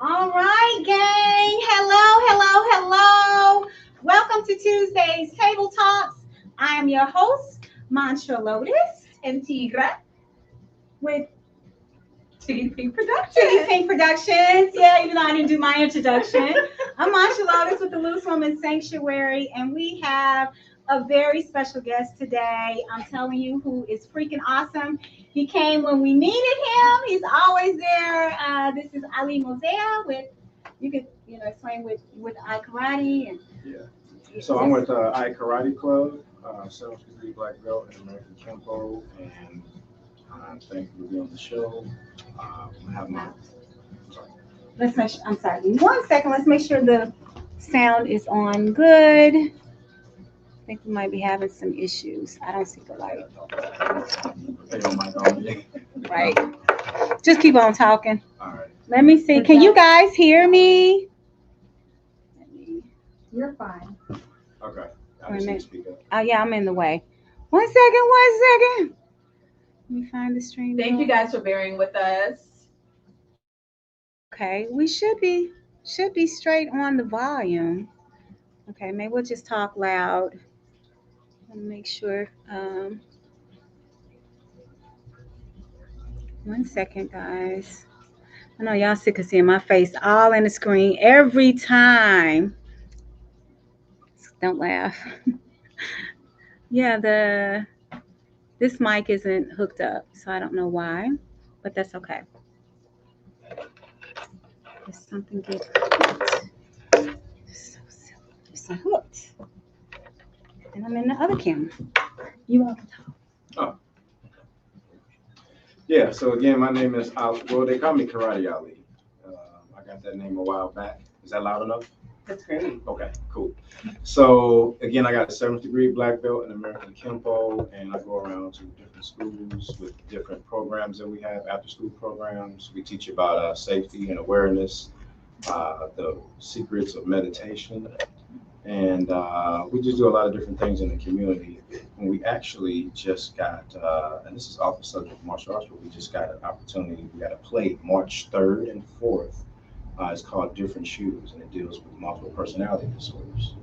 All right, gang. Hello. Welcome to Tuesday's Table Talks. I am your host, Mantra Lotus And Tigra with TDP Pink Productions. Yeah, even though I didn't do my introduction. I'm Mantra Lotus with the Loose Woman Sanctuary, and we have a very special guest today. I'm telling you, who is freaking awesome. He came when we needed him. He's always there. This is Ali Moseia with, you could, explain with I Karate and. Yeah. So I'm with I Karate Club, 7th degree black belt in American Kempo, and I'm thankful to be on the show. I have my. Sorry. Let's make sure, I'm sorry. Give me 1 second. Let's make sure the sound is on good. I think we might be having some issues. I don't see the light. Hey, on my phone. Right. Just keep on talking. All right. Let me see. Can you guys hear me? You're fine. Okay. I Wait a just need to minute. speak up. Oh, yeah, I'm in the way. 1 second. Let me find the stream. Thank you guys for bearing with us. Okay, we should be straight on the volume. Okay, maybe we'll just talk loud. Let me make sure. 1 second, guys. I know y'all sick of seeing my face all in the screen every time. Don't laugh. Yeah, this mic isn't hooked up, so I don't know why, but that's okay. There's something get hooked. So silly. It's not hooked. And I'm in the other camera. You all can talk. Oh. Yeah. So again, my name is Ali. Well, they call me Karate Ali. I got that name a while back. Is that loud enough? That's great. Okay, cool. So again, I got a 7th degree black belt in American Kempo, and I go around to different schools with different programs that we have, after school programs. We teach about safety and awareness, the secrets of meditation, and we just do a lot of different things in the community. And we actually just got, and this is off the subject of martial arts, but we just got an opportunity. We got a play March 3rd and 4th. It's called Different Shoes, and it deals with multiple personality disorders.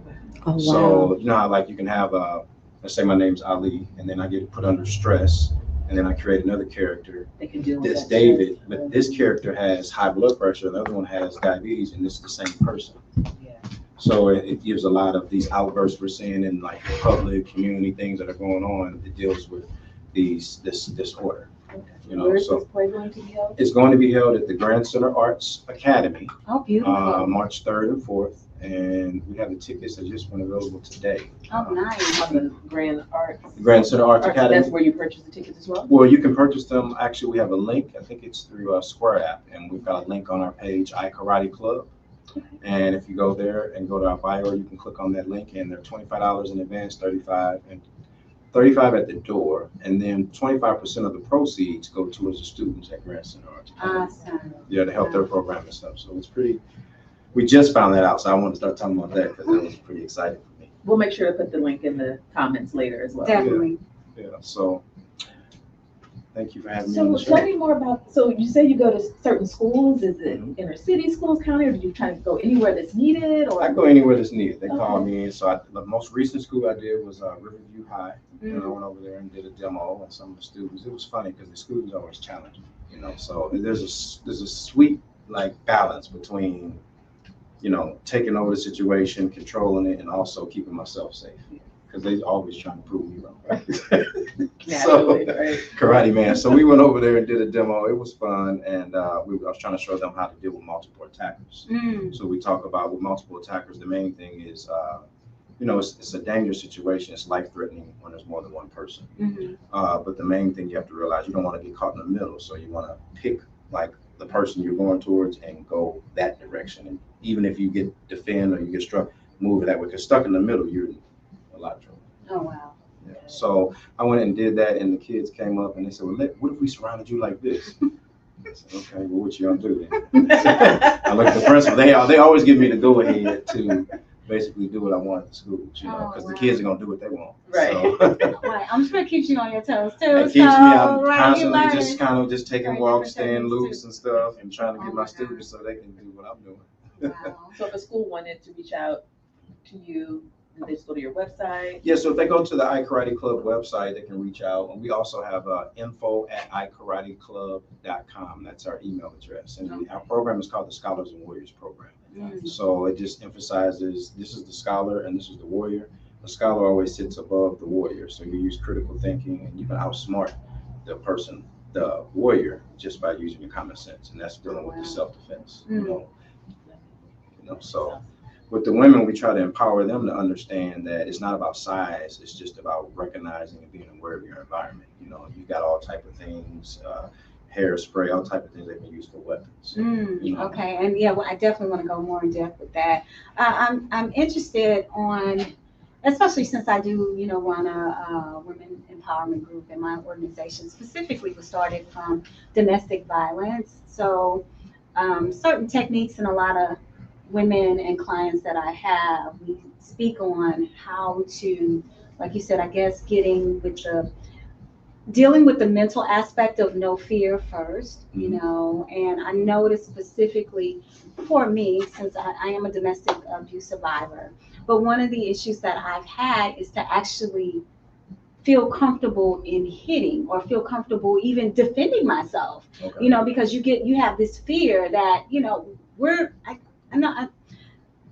Oh, wow. So, how like you can have, let's say my name's Ali, and then I get put under stress, and then I create another character. They can deal with This that David, stress. but this character has high blood pressure, the other one has diabetes, and it's the same person. Yeah. So it gives a lot of these outbursts we're seeing in like the public community things that are going on. It deals with this disorder. Okay. Where is So this play going to be held? it's going to be held at the Grand Center Arts Academy, Oh, beautiful. March 3rd and 4th, and we have the tickets that just went available today. Oh, nice. On the Grand Arts. Grand Center Arts Arts, Academy. that's where you purchase the tickets as well? Well, you can purchase them. Actually, we have a link. I think it's through a Square app, and we've got a link on our page, I Karate Club. And if you go there and go to our bio, you can click on that link, and they're $25 in advance, $35 at the door, and then 25% of the proceeds go towards the students at Grand Center Arts Academy. Awesome. Yeah, to help their program and stuff. So it's pretty. We just found that out, so I want to start talking about that because that was pretty exciting for me. We'll make sure to put the link in the comments later as well. Definitely. Yeah. So thank you for having me So on the tell show. me more about, so you say you go to certain schools, is it inner city schools, county, or do you try to go anywhere that's needed, or? I go anywhere that's needed. They call Okay. me. So the most recent school I did was Riverview High. Mm. And I went over there and did a demo, and some of the students. It was funny because the students always challenging. So there's a sweet like balance between, taking over the situation, controlling it, and also keeping myself safe. Because they always trying to prove me wrong, right? Naturally, right? Karate Man. So we went over there and did a demo. It was fun, and I was trying to show them how to deal with multiple attackers. Mm. So we talk about with multiple attackers, the main thing is, it's a dangerous situation. It's life-threatening when there's more than one person. Mm-hmm. But the main thing you have to realize, you don't want to get caught in the middle. So you want to pick like the person you're going towards and go that direction. And even if you get defend or you get struck, move it that way. Because stuck in the middle, you're in a lot of trouble. Oh, wow. Yeah. So I went and did that, and the kids came up and they said, well, what if we surrounded you like this? I said, okay, well, what you gonna do then? I looked at the principal. They always give me the go ahead to basically do what I want at the schools, because the wow. kids are gonna do what they want. Right. So, Right. I'm sure it keeps you on your toes too. it keeps me. I'm Right, you constantly just learn. kind of just taking Learn walks, different staying techniques, loose too. and stuff, and trying to Oh get my my students so they can do what I'm doing. Wow. So if a school wanted to reach out to you, do they just go to your website? Yeah, so if they go to the iKarate Club website, they can reach out. And we also have info@ikarateklub.com. That's our email address. And our program is called the Scholars and Warriors Program. Mm. So it just emphasizes this is the scholar and this is the warrior. The scholar always sits above the warrior. So you use critical thinking and you can outsmart the person, the warrior, just by using your common sense. And that's dealing with the self-defense, so. With the women, we try to empower them to understand that it's not about size. It's just about recognizing and being aware of your environment. You got all type of things, hairspray, all type of things they can use for weapons. Okay, and yeah, well, I definitely want to go more in depth with that. I'm interested on, especially since I do, run a women empowerment group in my organization. Specifically, was started from domestic violence. So certain techniques and a lot of women and clients that I have, we speak on how to, like you said, I guess dealing with the mental aspect of no fear first, and I noticed specifically for me, since I am a domestic abuse survivor, but one of the issues that I've had is to actually feel comfortable in hitting or feel comfortable even defending myself, Okay. because you have this fear that, I'm not,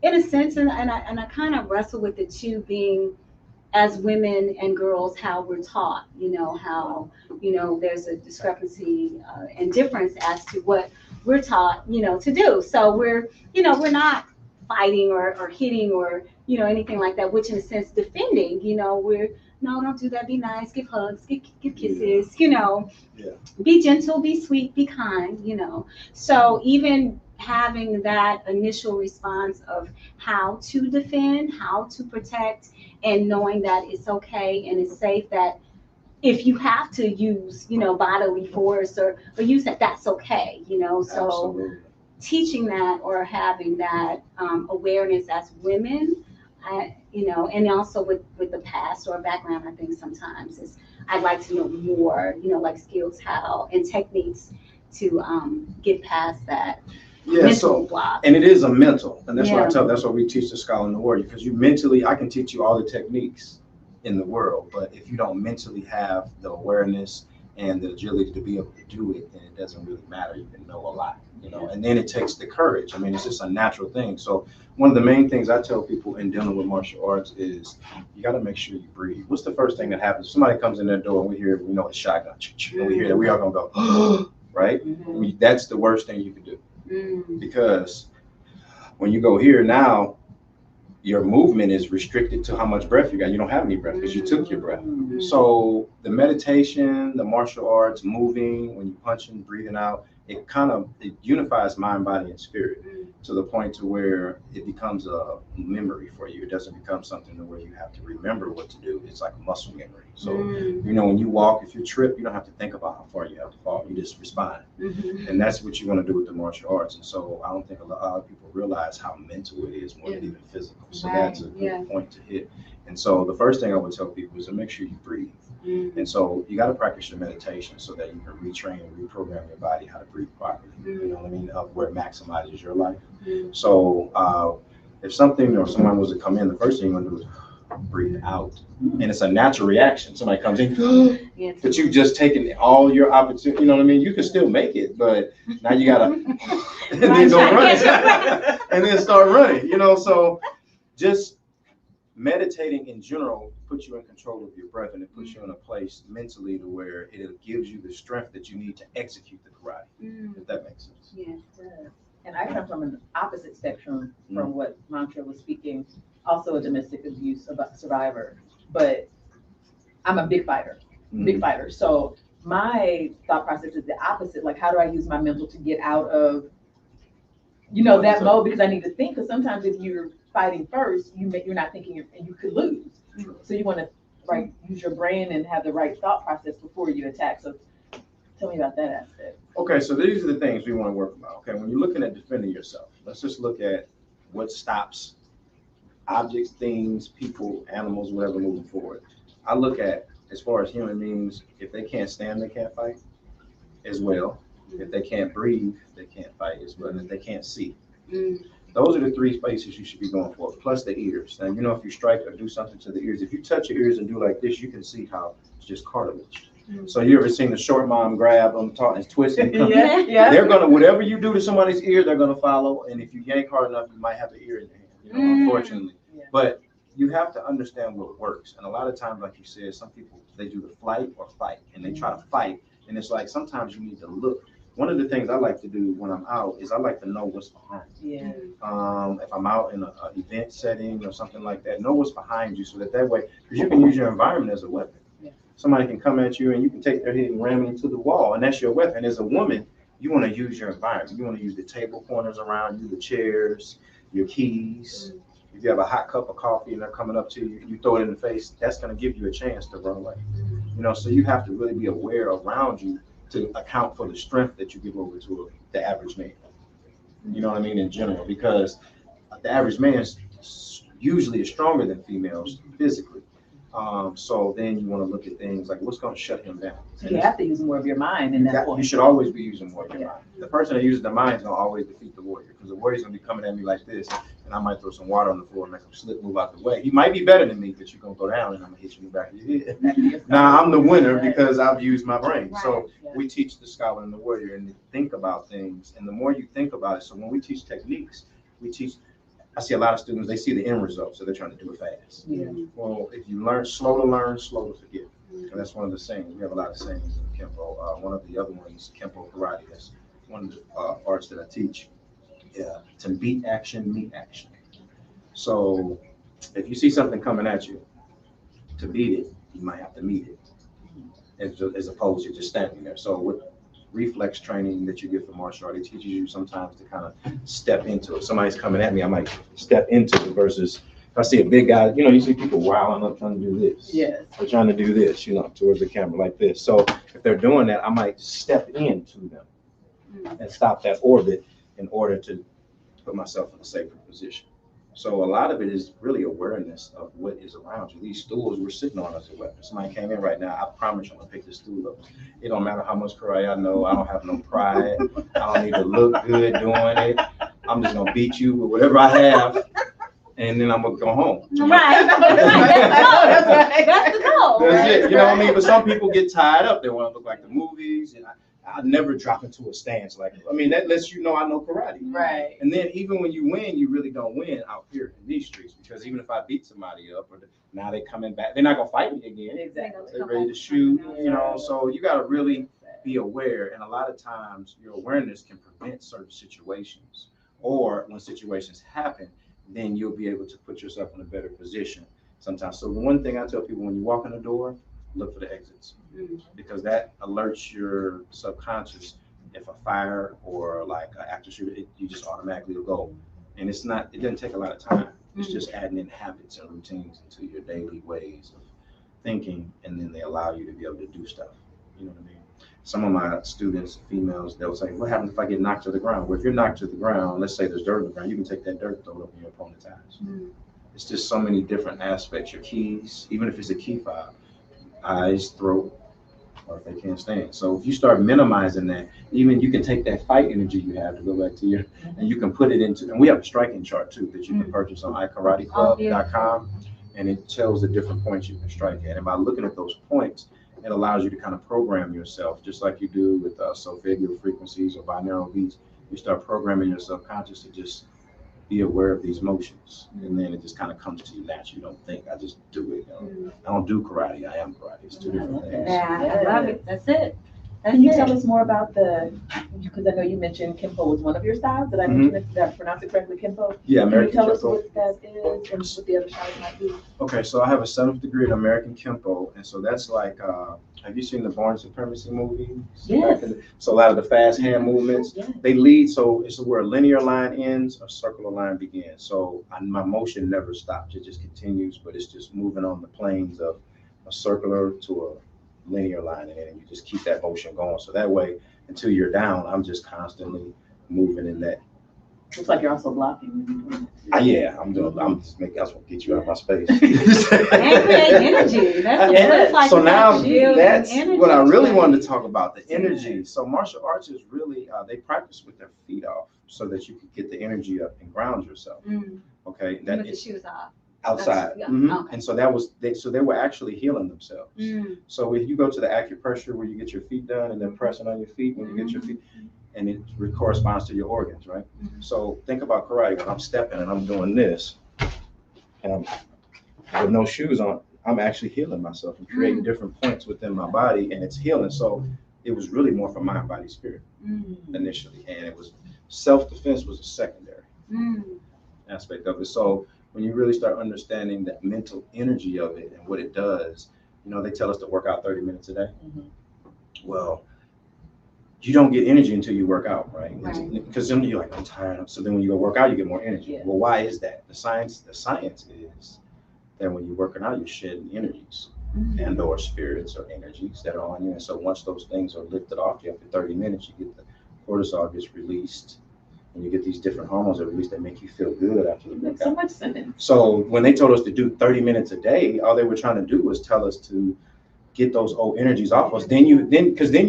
in a sense, and I kind of wrestle with it too, being as women and girls, how we're taught, how, there's a discrepancy and difference as to what we're taught, to do. So we're not fighting or hitting or, anything like that, which in a sense, defending, no, don't do that, be nice, give hugs, give kisses, be gentle, be sweet, be kind, So even having that initial response of how to defend, how to protect, and knowing that it's okay and it's safe, that if you have to use, bodily force or use that, that's okay, So Absolutely. teaching that or having that awareness as women, and also with the past or background, I think sometimes is I'd like to know more, like skills, how and techniques to get past that mental block. And it is a mental, and that's Yeah. that's what we teach the scholar and the warrior, because I can teach you all the techniques in the world, but if you don't mentally have the awareness and the agility to be able to do it, then it doesn't really matter. You can know a lot, and then it takes the courage. I mean, it's just a natural thing. So one of the main things I tell people in dealing with martial arts is you got to make sure you breathe. What's the first thing that happens? If somebody comes in their door and we hear, it's shotgun, and we hear that, we are going to go, right? That's the worst thing you can do, because when you go here now, your movement is restricted to how much breath you got. You don't have any breath because you took your breath. So the meditation, the martial arts, moving, when you're punching, breathing out, it unifies mind, body, and spirit to the point to where it becomes a memory for you. It doesn't become something where you have to remember what to do. It's like a muscle memory. So, when you walk, if you trip, you don't have to think about how far you have to fall. You just respond. And that's what you want to do with the martial arts. And so I don't think a lot of people realize how mental it is more than even physical. So that's a good point to hit. And so the first thing I would tell people is to make sure you breathe. And so you got to practice your meditation so that you can retrain and reprogram your body how to breathe properly. You know what I mean? Where it maximizes your life. So if something or someone was to come in, the first thing you want to do is breathe out. And it's a natural reaction. Somebody comes in, but you've just taken all your opportunity. You know what I mean? You can still make it, but now you got to and then go run and then start running. So just meditating in general puts you in control of your breath, and it puts you in a place mentally to where it gives you the strength that you need to execute the karate, if that makes sense. Yes, it does. And I come from an opposite spectrum from what Mantra was speaking, also a domestic abuse survivor, but I'm a big fighter. So my thought process is the opposite. Like, how do I use my mental to get out of, that mode? Because I need to think, because sometimes if you're fighting first, you're not thinking and you could lose. So you want to use your brain and have the right thought process before you attack. So tell me about that aspect. Okay, so these are the things we want to work about. Okay, when you're looking at defending yourself, let's just look at what stops objects, things, people, animals, whatever moving forward. I look at, as far as human beings, if they can't stand, they can't fight as well. If they can't breathe, they can't fight as well. And if they can't see. Those are the three spaces you should be going for, plus the ears. Now, you know, if you strike or do something to the ears, if you touch your ears and do like this, you can see how it's just cartilage. So you ever seen the short mom grab on the top and twist and come? Yeah. They're gonna, whatever you do to somebody's ear, they're gonna follow. And if you yank hard enough, you might have an ear in your hand, you know, unfortunately. Yeah. But you have to understand what works. And a lot of times, like you said, some people, they do the flight or fight, and they try to fight. And it's like, sometimes you need to look. One of the things I like to do when I'm out is I like to know what's behind me. Yeah. If I'm out in an event setting or something like that, know what's behind you so that way, because you can use your environment as a weapon. Yeah. Somebody can come at you and you can take their head and ram it into the wall, and that's your weapon. As a woman, you want to use your environment. You want to use the table corners around you, the chairs, your keys. If you have a hot cup of coffee and they're coming up to you, you throw it in the face, that's going to give you a chance to run away. You know, so you have to really be aware around you to account for the strength that you give over to the average man. You know what I mean, in general, because the average man usually is stronger than females physically. So then you want to look at things like what's going to shut him down. So you have to use more of your mind in that point. You should always be using more of your mind. The person that uses their mind is going to always defeat the warrior, because the warrior's going to be coming at me like this, and I might throw some water on the floor and make him slip, move out the way. He might be better than me, but you're going to go down and I'm going to hit you in the back of your head. Now I'm the winner because I've used my brain. So we teach the scholar and the warrior and to think about things. And the more you think about it, so when we teach techniques, I see a lot of students, they see the end result, so they're trying to do it fast. Yeah. Well, if you learn, slow to forget. And that's one of the sayings. We have a lot of sayings in Kempo. One of the other ones, Kempo Karate, that's one of the arts that I teach. Yeah, to beat action, meet action. So if you see something coming at you, to beat it, you might have to meet it, as opposed to just standing there. So with reflex training that you get from martial art, it teaches you sometimes to kind of step into it. Somebody's coming at me, I might step into it, versus if I see a big guy, you know, you see people wilding up trying to do this. Yes. They're trying to do this, you know, towards the camera like this. So if they're doing that, I might step into them and stop that orbit in order to put myself in a safer position. So a lot of it is really awareness of what is around you. These stools we're sitting on as a weapon. Somebody came in right now, I promise you I'm gonna pick this stool up. It don't matter how much karate I know, I don't have no pride. I don't need to look good doing it. I'm just gonna beat you with whatever I have, and then I'm gonna go home. Right. That's the goal. That's it. You know what I mean? But some people get tied up. They want to look like the movies, and I never drop into a stance like, I mean, that lets you know I know karate. Right. And then even when you win, you really don't win out here in these streets, because even if I beat somebody up, or now they're coming back, they're not gonna fight me again. Exactly. They're ready to shoot, you know. So you got to really be aware, and a lot of times your awareness can prevent certain situations, or when situations happen, then you'll be able to put yourself in a better position sometimes. So the one thing I tell people, when you walk in the door, look for the exits, because that alerts your subconscious if a fire or like an active shooter, you just automatically will go. And it doesn't take a lot of time. It's just adding in habits and routines into your daily ways of thinking, and then they allow you to be able to do stuff. You know what I mean? Some of my students, females, they'll say, what happens if I get knocked to the ground? Well, if you're knocked to the ground, let's say there's dirt on the ground, you can take that dirt, throw it up in your opponent's eyes. It's just so many different aspects. Your keys, even if it's a key fob, eyes, throat, or if they can't stand. So if you start minimizing that, even you can take that fight energy you have, to go back to your, and you can put it into, and we have a striking chart too that you can purchase on ikarateklub.com, and it tells the different points you can strike at. And by looking at those points, it allows you to kind of program yourself, just like you do with solfeggio frequencies or binaural beats. You start programming your subconscious to just be aware of these motions, and then it just kind of comes to you naturally. You don't think, I just do it. You know? I don't do karate, I am karate. It's two different things. Yeah, I love it. That's it. Can you tell us more about because I know you mentioned Kempo was one of your styles. Did I mention it? Did I pronounce it correctly, Kempo? Yeah, Can you American tell us Kempo. what that is and what the other styles might be? Okay, so I have a 7th degree in American Kempo, and so that's like, have you seen the Born Supremacy movie? Yes. So a lot of the fast hand movements, Yes. they lead, so it's where a linear line ends, a circular line begins. So my motion never stops, it just continues, but it's just moving on the planes of a circular to a linear line, and then you just keep that motion going. So that way, until you're down, I'm just constantly moving in that Looks like you're also blocking. Yeah, I'm just making, that's what get you out of my space. And create energy. That's what it looks like. So now Building that's energy. what I really wanted to talk about, the energy. So martial arts is really, they practice with their feet off so that you can get the energy up and ground yourself. Okay, With the shoes off. outside. Yeah. Mhm. And so that was, so they were actually healing themselves. So if you go to the acupressure where you get your feet done and they're pressing on your feet when you get your feet, and it corresponds to your organs, right? So think about karate. When I'm stepping and I'm doing this, and I'm with no shoes on, I'm actually healing myself and creating different points within my body, and it's healing. So it was really more for mind, body, spirit initially, and it was self-defense was a secondary aspect of it. So when you really start understanding that mental energy of it and what it does, you know, they tell us to work out 30 minutes a day. Well, you don't get energy until you work out, right? Because then you're like, I'm tired. So then when you go work out, you get more energy. Well, why is that? The science is that when you're working out, you're shedding energies and or spirits or energies that are on you. And so once those things are lifted off you after 30 minutes, you get the cortisol gets released, and you get these different hormones that release that make you feel good after the workout. Makes so much sense. So when they told us to do 30 minutes a day, all they were trying to do was tell us to get those old energies off us. Then you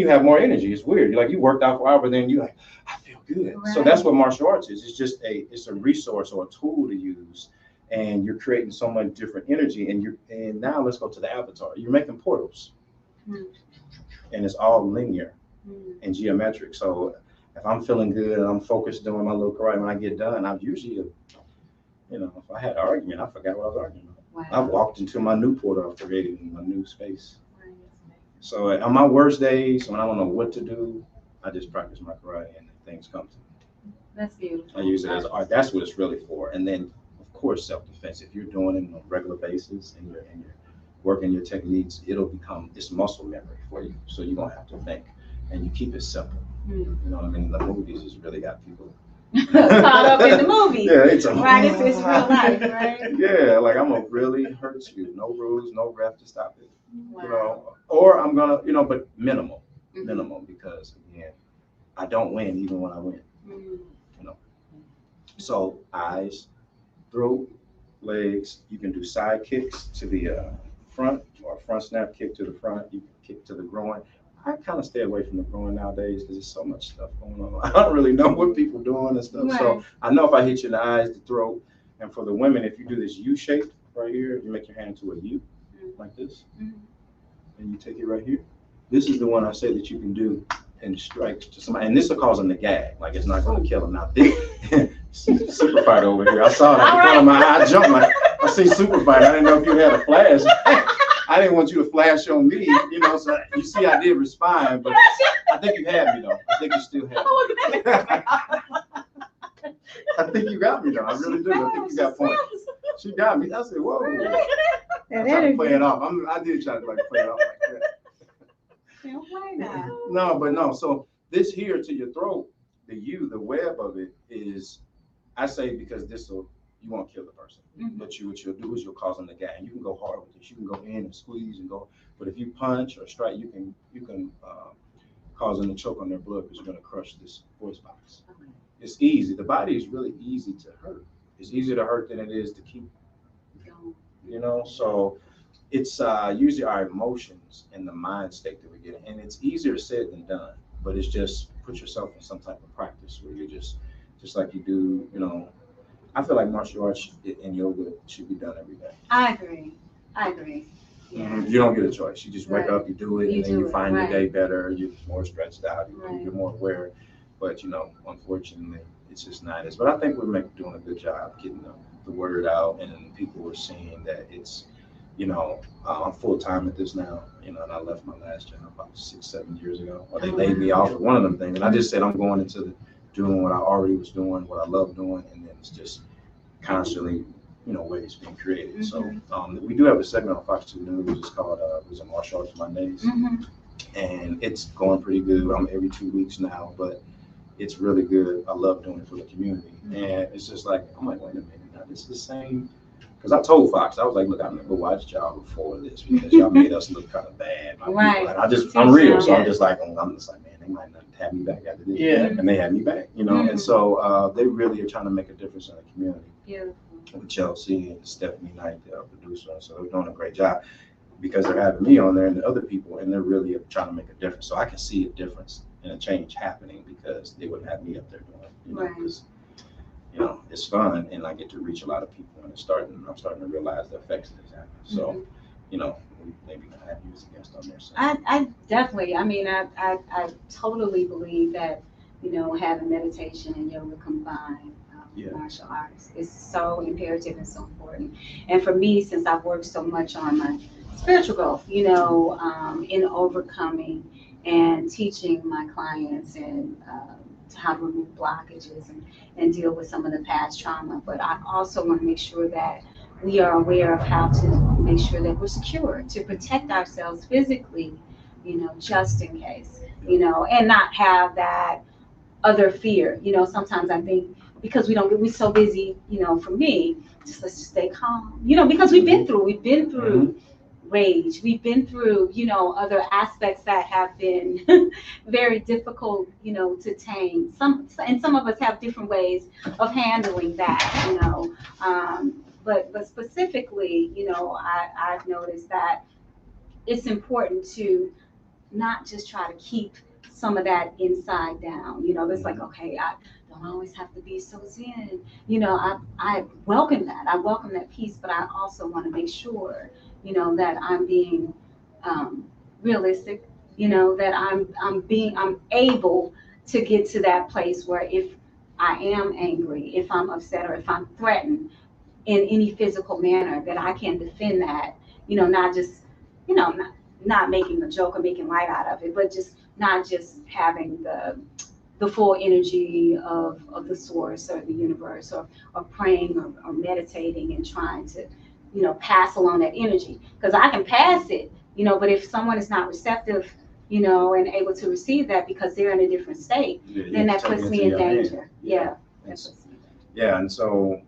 have more energy. It's weird. You're like, you worked out for an hour, but then you're like, I feel good. So that's what martial arts is. It's just it's a resource or a tool to use, and you're creating so much different energy. And now let's go to the avatar. You're making portals, and it's all linear and geometric. So if I'm feeling good and I'm focused doing my little karate, when I get done, I've usually, if I had an argument, I forgot what I was arguing about. I've walked into my new portal I've created in my new space. So on my worst days, when I don't know what to do, I just practice my karate and things come to me. That's beautiful. I use it as art. That's what it's really for. And then, of course, self-defense. If you're doing it on a regular basis and you're working your techniques, it'll become this muscle memory for you. So you don't have to think, and you keep it simple. You know what I mean? The movies has really got people caught up in the movie. Yeah, it's real life, right? Yeah, like I'm gonna really hurt you. No rules, no ref to stop it. You know, or I'm gonna, but minimal, because again, I don't win even when I win. So eyes, throat, legs. You can do side kicks to the front or front snap kick to the front. You can kick to the groin. I kind of stay away from the groin nowadays because there's so much stuff going on. I don't really know what people doing and stuff. So I know if I hit you in the eyes, the throat, and for the women, if you do this U shape right here, you make your hand to a U like this, and you take it right here. This is the one I said that you can do and strike to somebody, and this will cause them to gag. Like it's not going to kill them. Now this super fighter over here, I saw that in front of my eye. I jumped like I see super fighter. I didn't know if you had a flash. I didn't want you to flash on me, so you see I did respond, but I think you had me though. I think you still have me. I think you got me though. I really do. I think you got points. She got me. I said, whoa. I tried to play it off. I did try to play it off like that. No. So this here to your throat, the web of it is, I say because you won't kill the person. But what you'll do is you'll cause them to gag. And you can go hard with this. You can go in and squeeze and go. But if you punch or strike, you can cause them to choke on their blood because you're going to crush this voice box. It's easy. The body is really easy to hurt. It's easier to hurt than it is to keep. So it's usually our emotions and the mind state that we get in. And it's easier said than done. But it's just put yourself in some type of practice where you're just like you do, I feel like martial arts and yoga should be done every day. I agree. Yeah. You don't get a choice. You just wake up, you do it, and then you find your day better. You're more stretched out. You're more aware. But unfortunately, it's just not as. But I think we're doing a good job getting the word out, and people are seeing that it's. I'm full time at this now. And I left my last job about 6-7 years ago. Or they laid me off for one of them things, and I just said I'm going into doing what I already was doing, what I love doing, and then it's just constantly, ways being created. So we do have a segment on Fox 2 News. It's called "Was a Martial Arts Mondays," and it's going pretty good. I'm every 2 weeks now, but it's really good. I love doing it for the community, and it's just like I'm like, wait a minute, now this is the same. Because I told Fox, I was like, look, I never watched y'all before this because y'all made us look kind of bad. My people. And I'm real, so I'm just like, man, they you might not have me back after this. Yeah. And they had me back, you know. And so they really are trying to make a difference in the community. Beautiful. With Chelsea and Stephanie Knight, the producer, so they're doing a great job because they're having me on there and the other people, and they're really trying to make a difference. So I can see a difference and a change happening because they wouldn't have me up there doing it, you know, Right. because you know it's fun and I get to reach a lot of people, and I'm starting to realize the effects that it's having. So, you know, maybe not have you as a guest on there. So. I definitely, I mean, I totally believe that, you know, having meditation and yoga combined, martial arts is so imperative and so important. And for me, since I've worked so much on my spiritual growth, you know, in overcoming and teaching my clients and how to remove blockages and deal with some of the past trauma. But I also want to make sure that we are aware of how to make sure that we're secure, to protect ourselves physically, you know, just in case, you know, and not have that other fear. You know, sometimes I think because we're so busy, you know, for me, just let's just stay calm, you know, because we've been through rage, we've been through, you know, other aspects that have been very difficult, you know, to tame. Some of us have different ways of handling that, you know. But specifically, you know, I've noticed that it's important to not just try to keep some of that inside down. You know, it's like, okay, I don't always have to be so zen. You know, I welcome that. I welcome that peace, but I also want to make sure, you know, that I'm being realistic, you know, that I'm able to get to that place where if I am angry, if I'm upset, or if I'm threatened in any physical manner, that I can defend that, you know, not just, you know, not making a joke or making light out of it, but just not just having the full energy of the source or the universe, or praying or meditating and trying to, you know, pass along that energy. Because I can pass it, you know, but if someone is not receptive, you know, and able to receive that because they're in a different state, then that puts me in danger. Yeah. Yeah, and so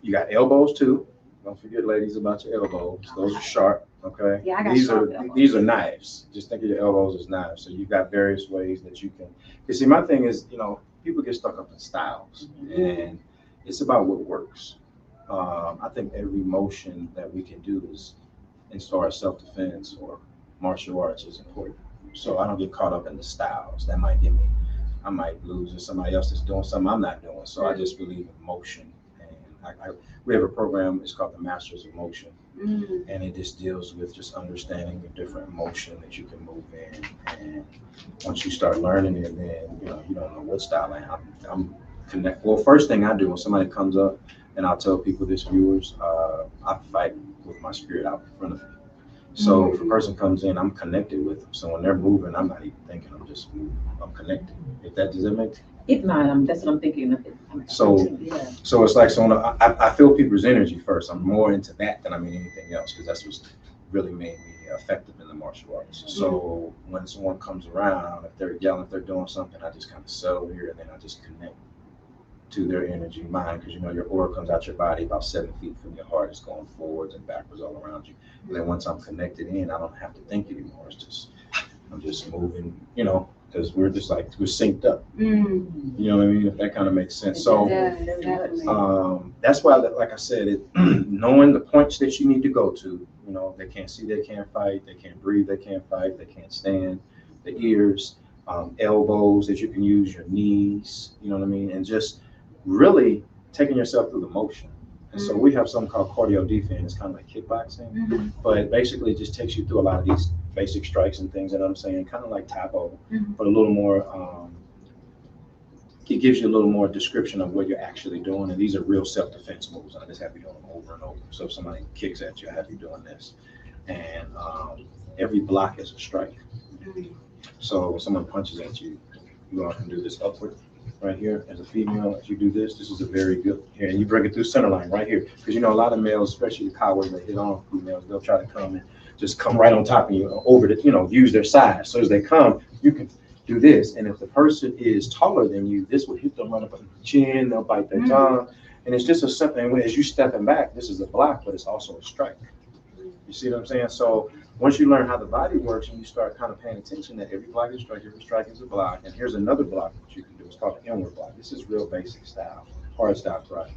you got elbows too. Don't forget, ladies, about your elbows. Those are sharp. Okay. Yeah, I got these sharp are elbows. These are knives. Just think of your elbows as knives. So you've got various ways that you can. You see, my thing is, you know, people get stuck up in styles, and it's about what works. I think every motion that we can do is, as far as self-defense or martial arts, is important. So I don't get caught up in the styles. That might get me. I might lose to somebody else that's doing something I'm not doing. So I just believe in motion. We have a program, it's called the Masters of Motion, and it just deals with just understanding the different emotion that you can move in. And once you start learning it, then you know you don't know what style I'm connect. Well, first thing I do when somebody comes up, and I'll tell people this, viewers, I fight with my spirit out in front of me. So if a person comes in, I'm connected with them. So when they're moving, I'm not even thinking. I'm just moving. I'm connected. Does that make sense? If not, that's what I'm thinking. So it's like, so I feel people's energy first. I'm more into that than I mean anything else, because that's what's really made me effective in the martial arts. So when someone comes around, if they're yelling, if they're doing something, I just kind of settle here, and then I just connect to their energy, mind, because you know your aura comes out your body about 7 feet from your heart. It's going forwards and backwards all around you. And then once I'm connected in, I don't have to think anymore. It's just, I'm just moving, you know, because we're just like, we're synced up. You know what I mean? If that kind of makes sense. So that's why, like I said, knowing the points that you need to go to, you know, they can't see, they can't fight, they can't breathe, they can't fight, they can't stand, the ears, elbows that you can use, your knees, you know what I mean? And just really taking yourself through the motion. And so we have something called cardio defense, kind of like kickboxing, but it basically just takes you through a lot of these basic strikes and things that I'm saying, kind of like tapo, but a little more, it gives you a little more description of what you're actually doing. And these are real self-defense moves. I just have you doing them over and over. So if somebody kicks at you, I have you doing this. And every block is a strike. So when someone punches at you, you all can do this upward right here. As a female, as you do this is a very good here, and you bring it through center line right here, because you know a lot of males, especially the cowards that hit on females, they'll try to come and just come right on top of you, over the, you know, use their size. So as they come, you can do this, and if the person is taller than you, this will hit them right up on the chin. They'll bite their tongue, and it's just a simple. And as you stepping back, this is a block, but it's also a strike. You see what I'm saying? So Once you learn how the body works and you start kind of paying attention that every block is strike, every strike is a block, and here's another block that you can do. It's called the inward block. This is real basic style, hard style karate,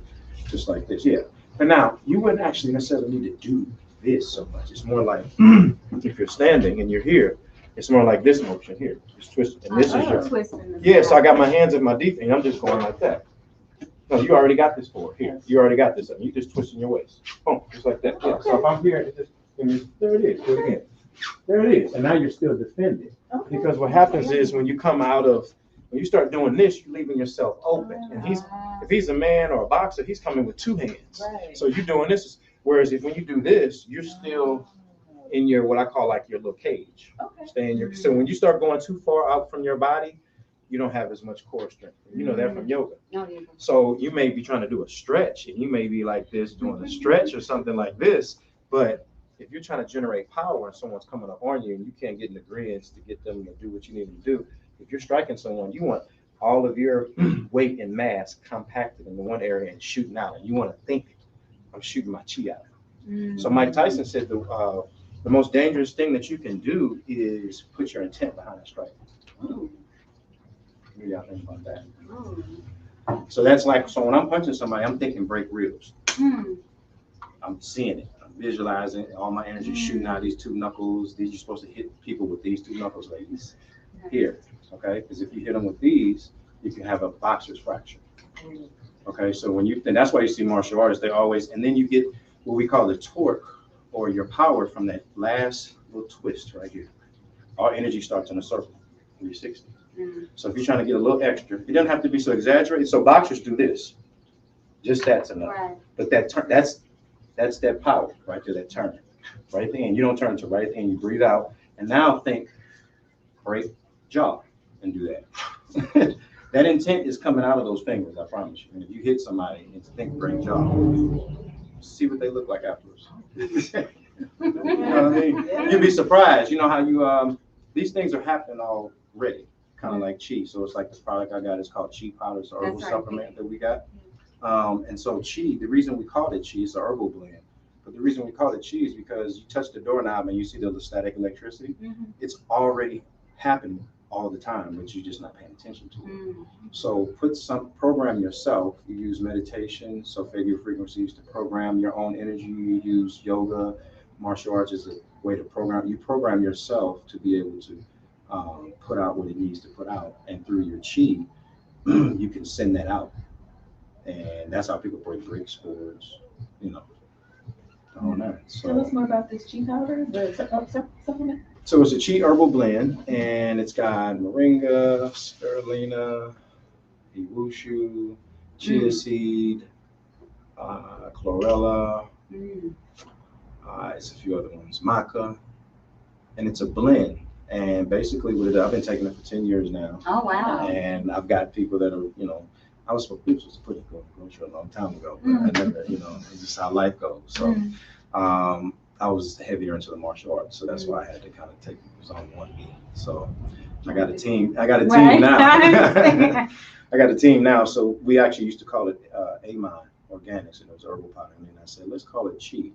just like this. Yeah. But now you wouldn't actually necessarily need to do this so much. It's more like if you're standing and you're here, it's more like this motion here. Just twist, and this is your yeah. So I got my hands at my deep, and I'm just going like that. No, you already got this forward here. You already got this. You just twisting your waist. Boom, just like that. Yeah. So if I'm here, it just there it is. Do it again. There it is. And now you're still defending. Okay. Because what happens is when you come out of, when you start doing this, you're leaving yourself open. And if he's a man or a boxer, he's coming with two hands. Right. So you're doing this. Whereas when you do this, you're still in your, what I call like your little cage. Okay. Stay in your, so when you start going too far out from your body, you don't have as much core strength. You know that from yoga. So you may be trying to do a stretch and you may be like this doing a stretch or something like this. But if you're trying to generate power and someone's coming up on you and you can't get in agreement to get them to do what you need them to do, if you're striking someone, you want all of your weight and mass compacted in the one area and shooting out. And you want to think, I'm shooting my chi out. So Mike Tyson said the most dangerous thing that you can do is put your intent behind a strike. What do y'all think about that? So that's like, so when I'm punching somebody, I'm thinking break ribs. I'm seeing it. I'm visualizing all my energy shooting out these two knuckles. You're supposed to hit people with these two knuckles, ladies. Here, okay? Because if you hit them with these, you can have a boxer's fracture. Okay, so when you, and that's why you see martial artists, they always, and then you get what we call the torque or your power from that last little twist right here. All energy starts in a circle, 360. So if you're trying to get a little extra, it doesn't have to be so exaggerated. So boxers do this. Just that's enough. Right. But that that's that power right there, that turn. Right there, and you don't turn to right there, and you breathe out. And now think, break jaw, and do that. That intent is coming out of those fingers, I promise you. And if you hit somebody and think break jaw, see what they look like afterwards. You know what I mean? You'd be surprised. You know how you these things are happening already, kind of like chi. So it's like this product I got is called chi powder. It's a herbal supplement that we got. And so chi, the reason we call it chi is a herbal blend. But the reason we call it chi is because you touch the doorknob and you see the static electricity. It's already happening all the time, but you're just not paying attention to it. So program yourself. You use meditation, solfeggio frequencies to program your own energy. You use yoga, martial arts as a way to program. You program yourself to be able to put out what it needs to put out. And through your chi, you can send that out. And that's how people break sports, you know. All that. So, tell us more about this chi powder, the supplement. So it's a chi herbal blend, and it's got moringa, spirulina, iwushu, chia seed, chlorella. It's a few other ones, maca, and it's a blend. And basically, what I've been taking it for 10 years now. Oh wow! And I've got people that are, you know, I was supposed to put it grocery a long time ago, but I never, you know, it's just how life goes. So I was heavier into the martial arts, so that's why I had to kind of take it on one knee. So I got a team. I got a team now. I got a team now. So we actually used to call it Amine Organics, and it was herbal powder. And then I said, let's call it Chi.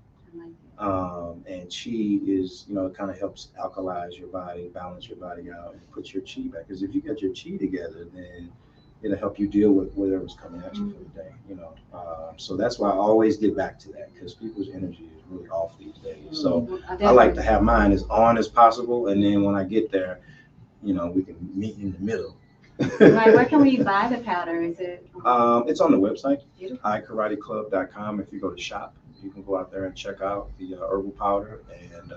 And Chi is, you know, it kind of helps alkalize your body, balance your body out, and put your Chi back. Because if you get your Chi together, then it'll help you deal with whatever's coming at you for the day, you know. So that's why I always get back to that, because people's energy is really off these days. So I like to have mine as on as possible, and then when I get there, you know, we can meet in the middle. Right, where can we buy the powder? Is it? It's on the website, ikarateklub.com. If you go to shop, you can go out there and check out the herbal powder, and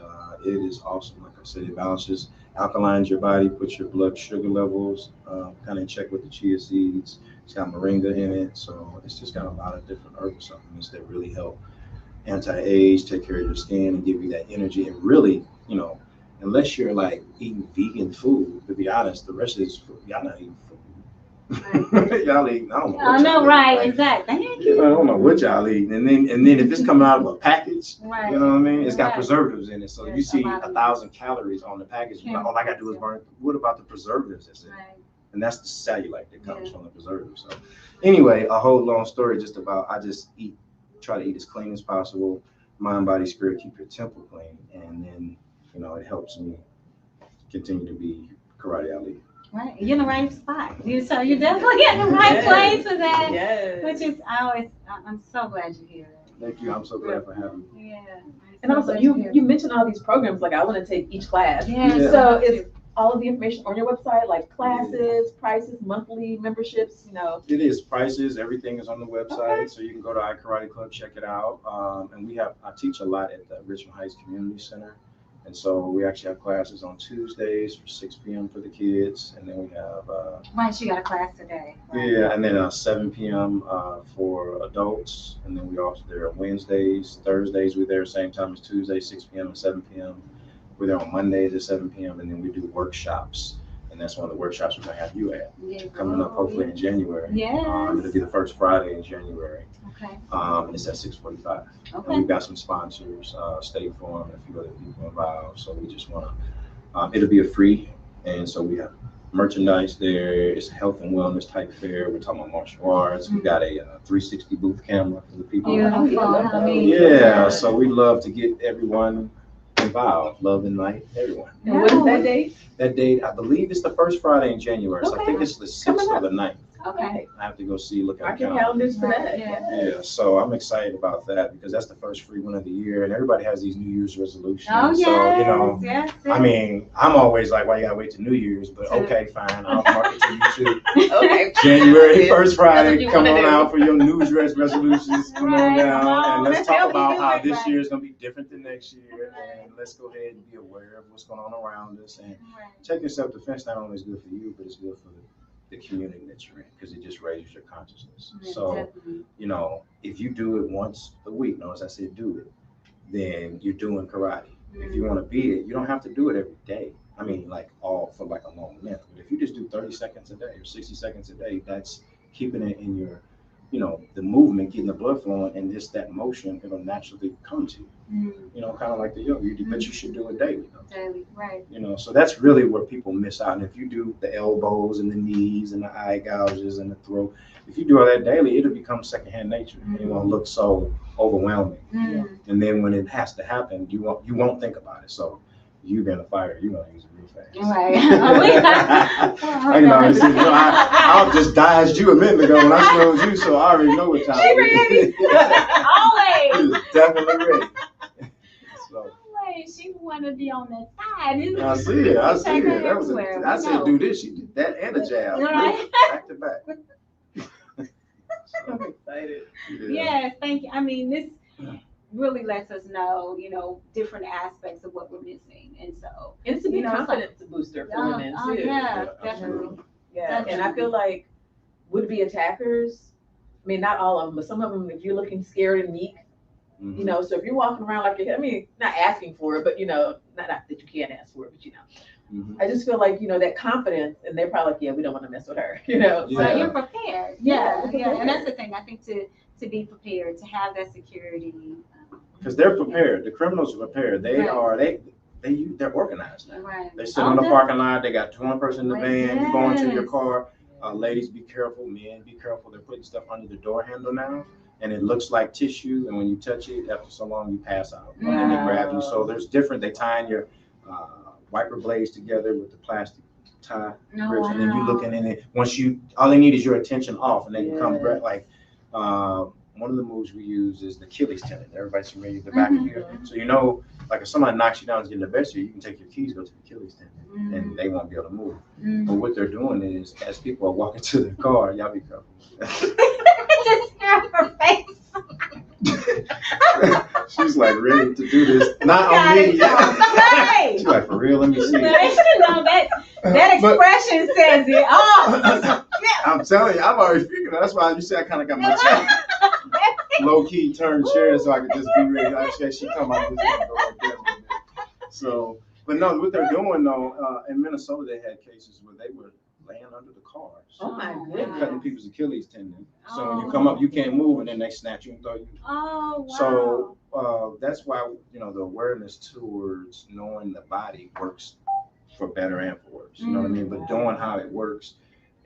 it is awesome. Like I said, it balances, alkalines your body, puts your blood sugar levels kind of in check with the chia seeds. It's got moringa in it, so it's just got a lot of different herbal supplements that really help anti-age, take care of your skin, and give you that energy. And really, you know, unless you're like eating vegan food, to be honest, the rest of this food, y'all not eating food. Y'all eating, I don't know. I know, right? Like, exactly. I don't know what y'all eating, and then if it's coming out of a package, you know what I mean? It's got preservatives in it, so you see 1,000 calories on the package. All I got to do is burn. What about the preservatives that's in it? And that's the cellulite that comes from the preservatives. So anyway, a whole long story just about I just try to eat as clean as possible, mind, body, spirit, keep your temple clean, and then it helps me continue to be Karate Ali. Right, you're in the right spot. So you're definitely in the right place for that. Yes. Which is I'm so glad you're here. Thank you. I'm so glad for having me. Yeah. And also, you mentioned all these programs. Like, I want to take each class. Yeah. Yeah. So is all of the information on your website, like classes, prices, monthly memberships? It is prices. Everything is on the website, Okay. so you can go to iKarate Club, check it out. And I teach a lot at the Richmond Heights Community Center. And so we actually have classes on Tuesdays for 6 p.m. for the kids, and then we have Right, you got a class today. Right? yeah, and then 7 p.m. For adults, and then we also there on Wednesdays, Thursdays we're there same time as Tuesdays, 6 p.m. and 7 p.m. We're there on Mondays at 7 p.m. and then we do workshops, and that's one of the workshops we're gonna have you at Yeah. coming up hopefully in January. Yes. It'll be the first Friday in January. Okay. And it's at 6:45. And Okay. we've got some sponsors, State Farm, and a few other people involved. So we just want to, it'll be a free. And so we have merchandise there. It's a health and wellness type fair. We're talking about martial arts. We got a 360 booth camera for the people. Beautiful. I mean, Yeah, so we love to get everyone involved. Love and light, everyone. And what is that date? That date, I believe it's the first Friday in January. So I Okay. think it's the Coming 6th or up. the 9th. Okay. I have to go see, look at Mark the your calendar. calendars for that. Yeah. Yeah, so I'm excited about that because that's the first free one of the year, and everybody has these New Year's resolutions. Oh, yes. So, Yes. I mean, I'm always like, why you gotta wait till New Year's? But okay, fine, I'll mark it to you too. Okay. January, first Friday, you come wanna on do. out for your New Year's resolutions. Come on Right, down, come on, and let's let's talk help you about do how it this right. year is gonna be different than next year, Right. and let's go ahead and be aware of what's going on around us. And Right. taking self-defense not only is good for you, but it's good for the community that you're in because it just raises your consciousness. Yeah, So, definitely. if you do it once a week, notice I said do it, then you're doing karate. If you want to beat it, you don't have to do it every day. I mean, like all for like a long length. But if you just do 30 seconds a day or 60 seconds a day, that's keeping it in your, the movement, getting the blood flowing, and just that motion, it'll naturally come to you. Kind of like the yoga. But you should do it daily. Daily. Right. So that's really where people miss out. And if you do the elbows and the knees and the eye gouges and the throat, if you do all that daily, it'll become secondhand nature. It won't look so overwhelming. And then when it has to happen, you won't think about it. So you're gonna fire, you're gonna use it real fast. Right. I'll just dodged you a minute ago when I showed you, so I already know what time it is. Always. It's definitely ready. So. Always. She want to be on that side. Isn't I it? see it. I You see take her it. That was everywhere. I We said know. do this. She did that and a jab. Right. Back to back. I'm excited. Yes, thank you. I mean, this really lets us know, different aspects of what we're missing. And so, And it's a big it's like- confidence booster for women too. yeah, Yeah, definitely. Yeah, and I feel like would-be attackers, I mean, not all of them, but some of them, if you're looking scared and meek, Mhm. so if you're walking around like you're, I mean, not asking for it, but not that you can't ask for it, but Mhm. I just feel like, that confidence, and they're probably like, yeah, we don't want to mess with her, Yeah. So you're prepared. Yeah, Yeah, yeah. And that's the thing. I think to be prepared, to have that security. Because they're prepared. The criminals are prepared. They Right. are. They're organized now. Right. They sit on the parking lot. They got one person in the Right. van. You go into your Yes. car. Ladies, be careful. Men, be careful. They're putting stuff under the door handle now, and it looks like tissue. And when you touch it, after so long, you pass out. And then they grab you. So there's different. They tying your wiper blades together with the plastic tie grips, and then you looking in it. All they need is your attention off, and they can come grab. Like one of the moves we use is the Achilles tendon. Everybody's familiar with the back of here. So like if somebody knocks you down and get in the best here, you can take your keys, go to the Achilles tendon, and they won't be able to move. But what they're doing is, as people are walking to their car, y'all be careful. Just scare her face. She's like ready to do this. Not on me. Right. She's like, for real, let me see. That expression says it all. I'm telling you, I've already figured it. That's why you see I kind of got my chair low key turned chair so I could just be ready. Actually, she come out this one, go like that. So, but no, what they're doing though, in Minnesota, they had cases where they were laying under the cars. Oh my And goodness. cutting people's Achilles tendon. So when you come up, you can't move, and then they snatch you and throw you. Oh, wow. So that's why the awareness towards knowing the body works for better and for worse. You know what I mean? But doing how it works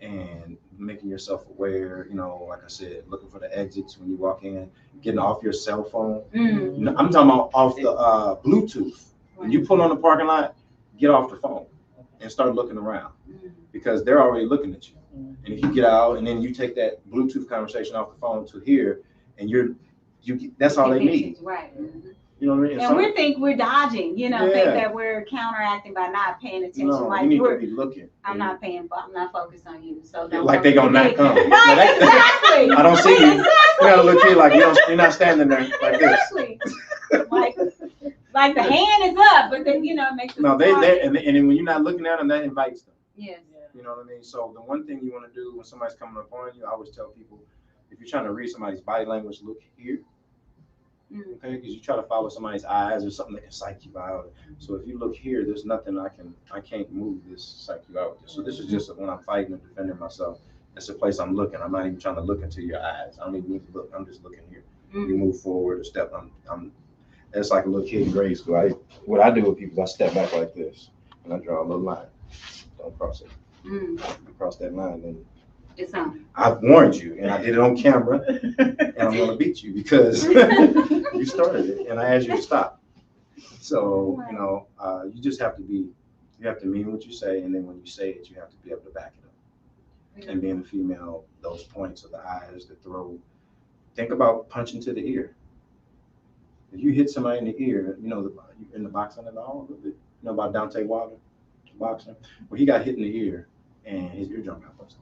and making yourself aware. Like I said, looking for the exits when you walk in, getting off your cell phone. I'm talking about off the Bluetooth. When you pull on the parking lot, get off the phone and start looking around because they're already looking at you. And if you get out and then you take that Bluetooth conversation off the phone to here, and that's all they need. Right. You know what I mean? And we think we're dodging, think that we're counteracting by not paying attention. No, like you need to be looking. I'm not focused on you. So like they gonna not come. Right, exactly. I don't see you. You gotta look here like you're not standing there like this. Exactly. like the hand is up, but then it makes it. No, they and then when you're not looking at them, that invites them. Yes. You know what I mean? So the one thing you want to do when somebody's coming up on you, I always tell people, if you're trying to read somebody's body language, look here. Okay, because you try to follow somebody's eyes or something that can psych you out. So if you look here, there's nothing I can't move this, psych you out. So this is just when I'm fighting and defending myself. That's the place I'm looking. I'm not even trying to look into your eyes. I don't even need to look. I'm just looking here. You move forward a step. It's like a little kid in grade school. What I do with people is I step back like this and I draw a little line. Don't cross it. You cross that line, then it's on. I've warned you, and I did it on camera, and I'm gonna beat you because you started it, and I asked you to stop. So you just have to you have to mean what you say, and then when you say it, you have to be able to back it up. And being a female, those points of the eyes, the throat. Think about punching to the ear. If you hit somebody in the ear, in the boxing and all of it, about Deontay Wilder, the boxer, well, he got hit in the ear, and his eardrum got busted.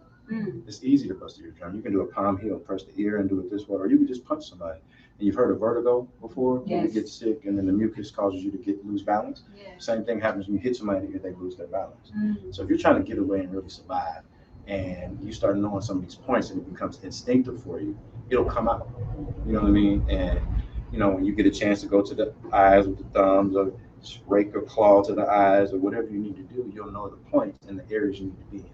It's easy to bust the eardrum. You can do a palm heel, press the ear and do it this way, or you can just punch somebody. And you've heard of vertigo before? Yes. When you get sick and then the mucus causes you to lose balance. Yes. Same thing happens when you hit somebody in the ear, they lose their balance. So if you're trying to get away and really survive, and you start knowing some of these points and it becomes instinctive for you, it'll come out. You know what I mean? And when you get a chance to go to the eyes with the thumbs or rake or claw to the eyes or whatever you need to do, you'll know the points and the areas you need to be in.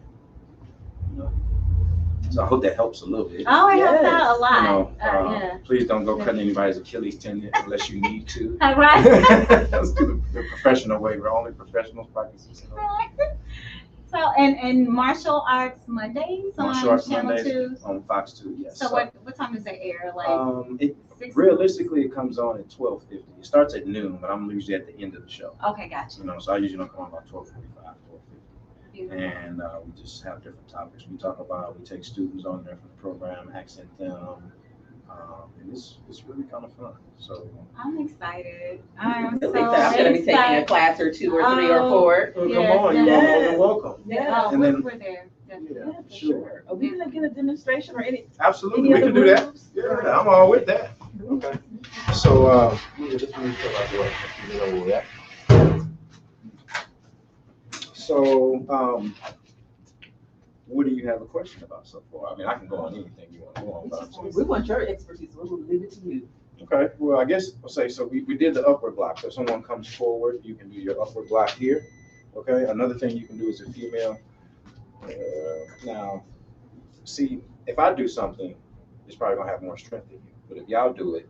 So I hope that helps a little bit. Oh, it helps out a lot. Please don't go cutting anybody's Achilles tendon unless you need to. Right. Let's do the professional way. We're only professionals practicing. So and Martial Arts Mondays on Channel 2 on Fox 2. Yes. So what time does it air? Like realistically, it comes on at 12:50. It starts at noon, but I'm usually at the end of the show. Okay, gotcha. So I usually don't come on about 12:45, 12:50. And we just have different topics we talk about. We take students on there from the program, accent them, and it's really kind of fun. So I'm excited. I'm so I'm going to be taking a class or two or three or four. Well, come on, you're more than welcome. Yeah, and then we're there. Yeah, sure. Are we going to get a demonstration or any? Absolutely, we can do that. Yeah, I'm all with that. Okay. So just let me fill out the way. You know where we're at. So, what do you have a question about so far? I mean, I can go on anything you want to go on. But we want your expertise. We will leave it to you. Okay. Well, I guess I'll say so. We did the upward block. So if someone comes forward, you can do your upward block here. Okay. Another thing you can do as a female. Now, see, if I do something, it's probably gonna have more strength than you. But if y'all do it,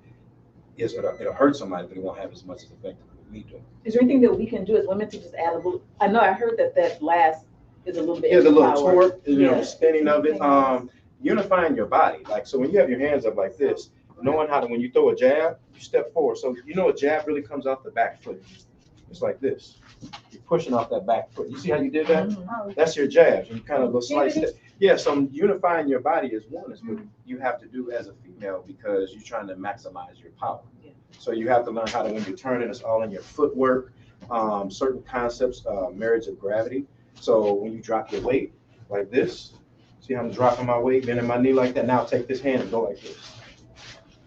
it'll hurt somebody, but it won't have as much effect as me doing. Is there anything that we can do as women to just add a little? I know I heard that last is a little bit. Yeah, the little power. torque, the spinning of it. Unifying your body. Like, so when you have your hands up like this, knowing how to, when you throw a jab, you step forward. So a jab really comes off the back foot. It's like this. You're pushing off that back foot. You see how you did that? Mm-hmm. That's your jabs. And you kind of go slice it. Yeah, so unifying your body is what you have to do as a female because you're trying to maximize your power. Yeah. So you have to learn how to, when you're turning, it's all in your footwork, certain concepts, marriage of gravity. So when you drop your weight like this, see how I'm dropping my weight, bending my knee like that. Now take this hand and go like this.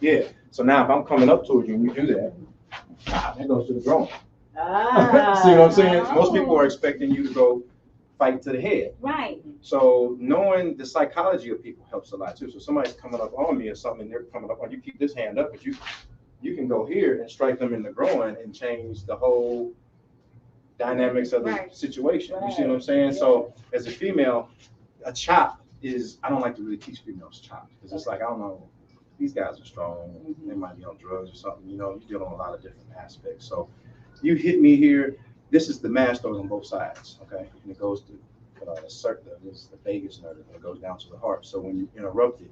Yeah. So now if I'm coming up towards you and you do that, that goes to the groin. See what I'm saying? Most people are expecting you to go fight to the head. Right. So knowing the psychology of people helps a lot too. So somebody's coming up on me or something, and they're coming up on you, keep this hand up, but you can go here and strike them in the groin and change the whole dynamics of the situation. You see what I'm saying? Yeah. So as a female, a chop is, I don't like to really teach females chops because it's like, I don't know, these guys are strong, they might be on drugs or something, you deal on a lot of different aspects. So you hit me here, this is the mastoid on both sides, okay? And it goes to the circle, this is the vagus nerve, and it goes down to the heart. So when you interrupt it,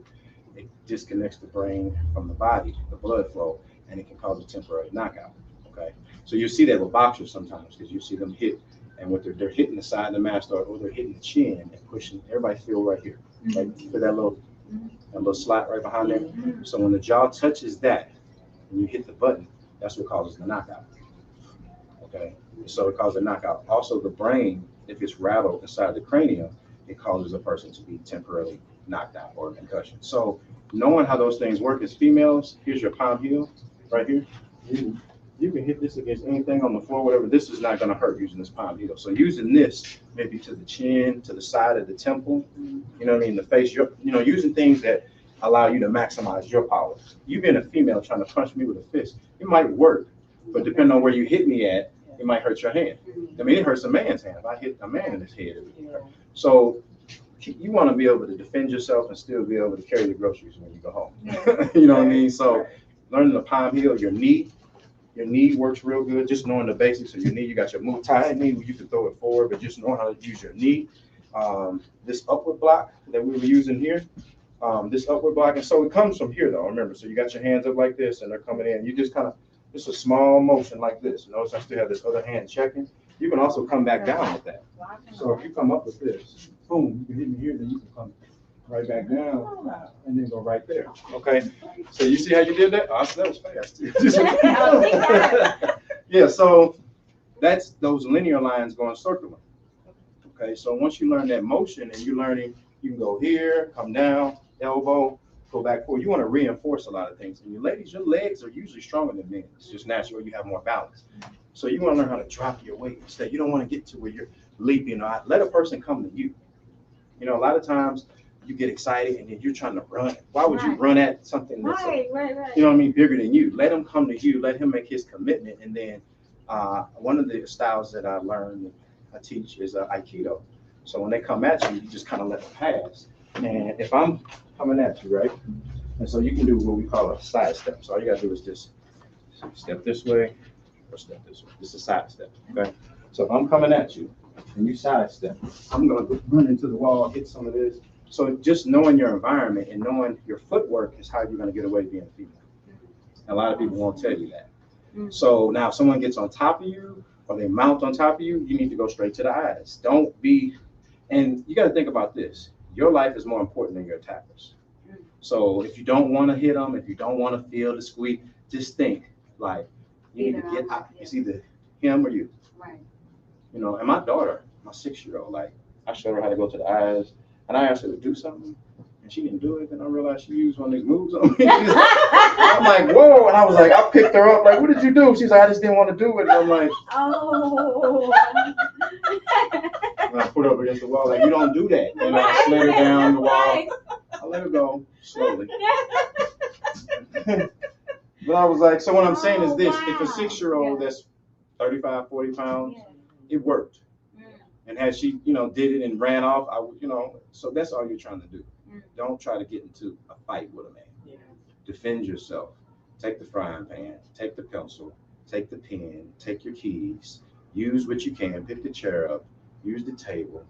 it disconnects the brain from the body, the blood flow, and it can cause a temporary knockout, Okay, so you see that with boxers sometimes because you see them hit, and what they're hitting the side of the mastoid or they're hitting the chin and pushing. Everybody feel right here, right? Feel that little slot right behind there. So when the jaw touches that, and you hit the button, that's what causes the knockout. Okay, so it causes a knockout. Also, the brain, if it's rattled inside the cranium, it causes a person to be temporarily knocked out or a concussion. So knowing how those things work as females, here's your palm heel right here. You can hit this against anything on the floor, whatever. This is not going to hurt using this palm heel. So using this maybe to the chin, to the side of the temple, you know what I mean, the face, using things that allow you to maximize your power. You being a female trying to punch me with a fist, it might work, but depending on where you hit me at, it might hurt your hand. I mean, it hurts a man's hand. If I hit a man in his head, it would hurt. So you want to be able to defend yourself and still be able to carry the groceries when you go home. You know what I mean? So learning the palm heel, your knee works real good. Just knowing the basics of your knee. You got your move tie knee where you can throw it forward, but just knowing how to use your knee. This upward block that we were using here, this upward block. And so it comes from here though, remember. So you got your hands up like this and they're coming in. You just kind of, it's a small motion like this. Notice I still have this other hand checking. You can also come back down with that. So if you come up with this, boom, you can hit me here, then you can come right back down and then go right there. Okay. So you see how you did that? Oh, that was fast. Yeah. So that's those linear lines going circular. Okay. So once you learn that motion and you're learning, you can go here, come down, elbow, go back forward. You want to reinforce a lot of things. And you ladies, your legs are usually stronger than men. It's just natural. You have more balance. So you want to learn how to drop your weight instead. You don't want to get to where you're leaping. Let a person come to you. You know, a lot of times you get excited and then you're trying to run. Why would you run at something that's, Right. you know what I mean, bigger than you? Let him come to you. Let him make his commitment. And then one of the styles that I teach is Aikido. So when they come at you, you just kind of let them pass. And if I'm coming at you, right? And so you can do what we call a side step. So all you got to do is just step this way or step this way. This is a side step, okay? So if I'm coming at you and you side step, I'm going to run into the wall, hit some of this. So just knowing your environment and knowing your footwork is how you're going to get away being a female. A lot of people won't tell you that. So now if someone gets on top of you or they mount on top of you, you need to go straight to the eyes. Don't be, and you got to think about this. Your life is more important than your attackers. So if you don't want to hit them, if you don't want to feel the squeeze, just think like you need to get out. It's either him or you. Right. You know, and my daughter, my 6-year-old, like I showed her how to go to the eyes and I asked her to do something and she didn't do it. And I realized she used one of these moves on me. I'm like, whoa. And I was like, I picked her up. Like, what did you do? She's like, I just didn't want to do it. And I'm like, Oh. and I put her up against the wall. Like, you don't do that. And I slid her down the wall. I let her go slowly. But I was like, so what I'm saying is this, if a 6-year-old that's 35, 40 pounds, it worked. And had she, did it and ran off, I would, so that's all you're trying to do. Don't try to get into a fight with a man. Yeah. Defend yourself. Take the frying pan, take the pencil, take the pen, take your keys, use what you can, pick the chair up, use the table,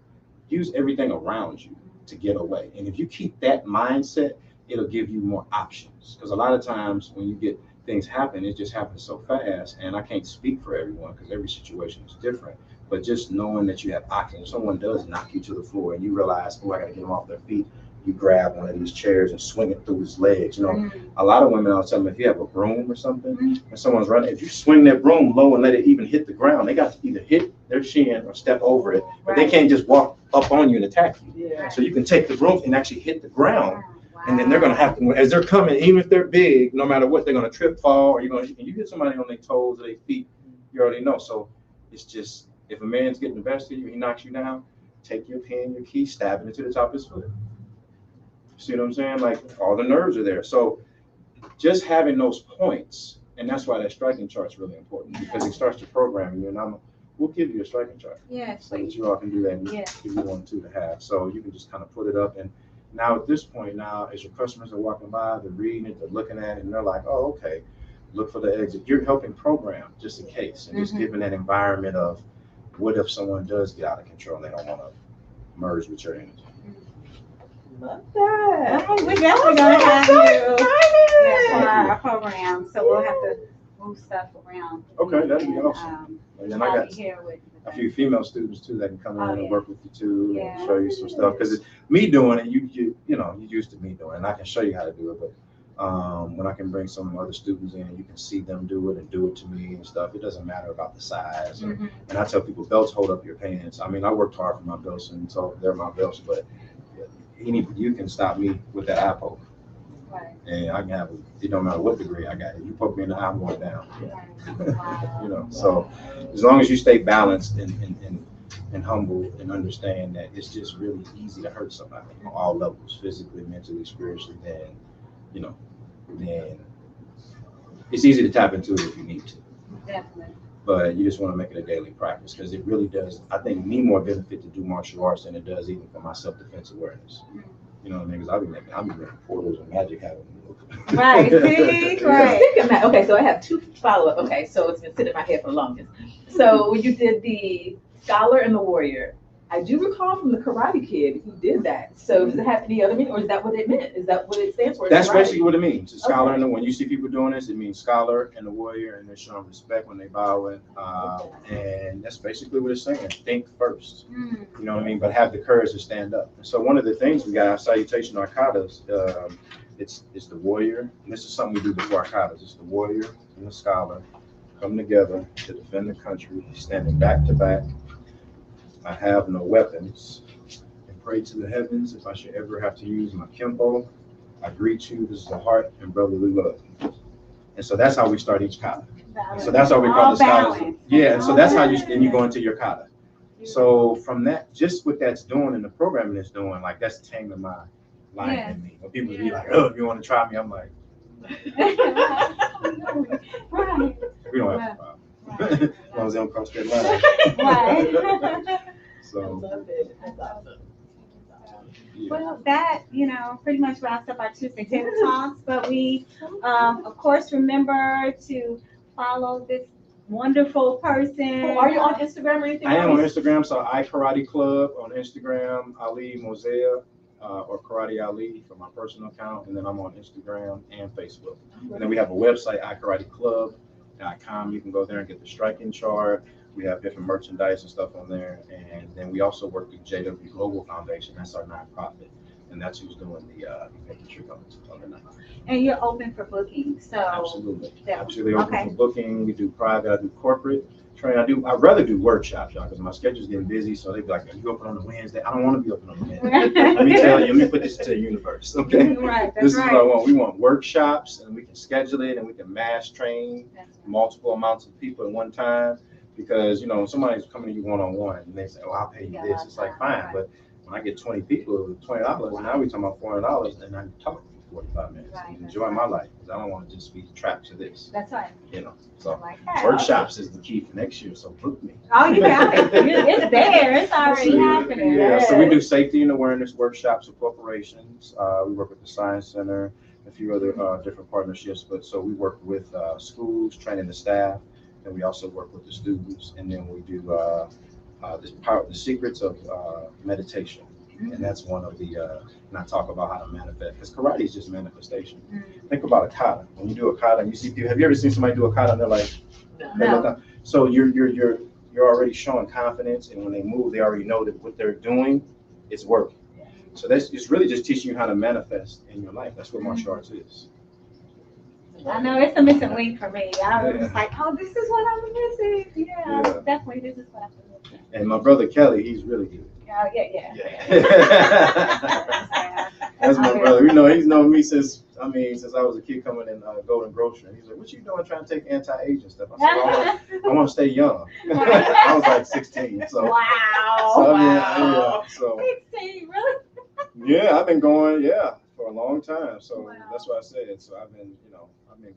use everything around you to get away. And if you keep that mindset, it'll give you more options. Because a lot of times when you get things happen, it just happens so fast. And I can't speak for everyone because every situation is different. But just knowing that you have options, if someone does knock you to the floor and you realize, oh, I got to get them off their feet, you grab one of these chairs and swing it through his legs. A lot of women, I'll tell them, if you have a broom or something and someone's running, if you swing that broom low and let it even hit the ground, they got to either hit their shin or step over it, but they can't just walk up on you and attack you. Yeah. So you can take the broom and actually hit the ground. And then they're going to have to, as they're coming, even if they're big, no matter what, they're going to trip, fall, or you hit somebody on their toes or their feet, you already know. So it's just, if a man's getting the best of you, he knocks you down, take your pen, your key, stab it into the top of his foot. See what I'm saying? Like, all the nerves are there. So just having those points, and that's why that striking chart is really important, because it starts to program you, and we'll give you a striking chart. Yes. So that you all can do that and if you want to have. So you can just kind of put it up. And now at this point now, as your customers are walking by, they're reading it, they're looking at it, and they're like, oh, okay, look for the exit. You're helping program just in case, and just giving that environment of what if someone does get out of control and they don't want to merge with your energy. Love that. We're definitely going to have you for our program. So move stuff around. Okay, that'd be And, awesome. And then I I'll got be here with a few female students too that can come in Oh, and yeah. work with you too, Yeah. and show you some stuff. Because me doing it, you know, you're used to me doing it, and I can show you how to do it. But when I can bring some other students in, you can see them do it and do it to me and stuff. It doesn't matter about the size. Mhm. And I tell people, belts hold up your pants. I mean, I worked hard for my belts, and so they're my belts. But you can stop me with that eye poke, Right. and I can have it. It don't matter what degree I got. If you poke me in the eye, I'm going down. Wow. You know, so as long as you stay balanced and humble and understand that it's just really easy to hurt somebody on all levels, physically, mentally, spiritually, then it's easy to tap into it if you need to. Definitely. But you just want to make it a daily practice because it really does, I think, me more benefit to do martial arts than it does even for my self-defense awareness. You know what I mean? Because I've been making portals and magic happen. Right. See? Right. Speaking of that, okay, so I have two follow-up. Okay, so it's been sitting in my head for the longest. So when you did the scholar and the warrior, I do recall from the Karate Kid he did that. So does it have any other meaning, or is that what it meant? Is that what it stands for? That's Karate? basically what it means. The scholar Okay. and the, when you see people doing this, it means scholar and the warrior, and they're showing respect when they bow in. And that's basically what it's saying. Think first. Mm. You know what I mean? But have the courage to stand up. And so one of the things we got our salutation arcadas, it's the warrior. And this is something we do before arcadas. It's the warrior and the scholar come together to defend the country, standing back to back. I have no weapons. And pray to the heavens if I should ever have to use my kempo. I greet you. This is a heart and brotherly love. And so that's how we start each kata. So that's how we call the scholars. Yeah, and so that's how you go into your kata. So from that, just what that's doing and the programming it's doing, like that's taming my lion in me. When people be like, oh, if you want to try me, I'm like, Right. we don't have a problem. As long as they don't cross that line. Right. So, Love it. That's awesome. yeah. Well, that, pretty much wraps up our Tuesday Table Talks, but we, of course, remember to follow this wonderful person. Oh, are you on Instagram or anything? I am on Instagram, so I Karate Club on Instagram, Ali Moseia, or Karate Ali for my personal account, and then I'm on Instagram and Facebook. And then we have a website, ikarateklub.com. You can go there and get the striking chart. We have different merchandise and stuff on there, and then we also work with JW Global Foundation. That's our nonprofit, and that's who's doing the event that you're going to on the night. And you're open for booking, so. Absolutely, Yeah. absolutely open Okay. for booking. We do private, I do corporate training. I'd rather do workshops, y'all, because my schedule's getting busy. So they'd be like, "Are you open on the Wednesday?" I don't want to be open on the Wednesday. Let me tell you, let me put this to the universe, okay? Right, This that's is what I right. want. We want workshops, and we can schedule it, and we can mass train multiple amounts of people at one time. Because somebody's coming to you one-on-one, and they say, "Oh, I'll pay you this." It's like fine, but when I get 20 people with $20, now we're talking about $400, and I'm talking for 45 minutes Right, and enjoy my life because I don't want to just be trapped to this. That's right. So Like that. workshops is the key for next year. So book me. Oh, you got it. It's there. It's already happening. Yeah, so we do safety and awareness workshops with corporations. We work with the Science Center, a few other different partnerships. But so we work with schools, training the staff, and we also work with the students. And then we do the secrets of meditation. And that's one of the, and I talk about how to manifest, because karate is just manifestation. Think about a kata. When you do a kata, you see people, have you ever seen somebody do a kata and they're like, they look up? So you're already showing confidence, and when they move, they already know that what they're doing is working. So it's really just teaching you how to manifest in your life. That's what martial arts is. I know it's a missing link for me. I was just like, oh, this is what I'm missing. Yeah. Definitely, this is what I'm missing. And my brother Kelly, he's really good. Oh, yeah. That's my brother. He's known me since I was a kid coming in Golden Grocery. And he's like, "What you doing trying to take anti-aging stuff?" I said, "I want to stay young." I was like 16. So Wow. So 16, really? yeah, I've been going for a long time. So that's what I said. So I've been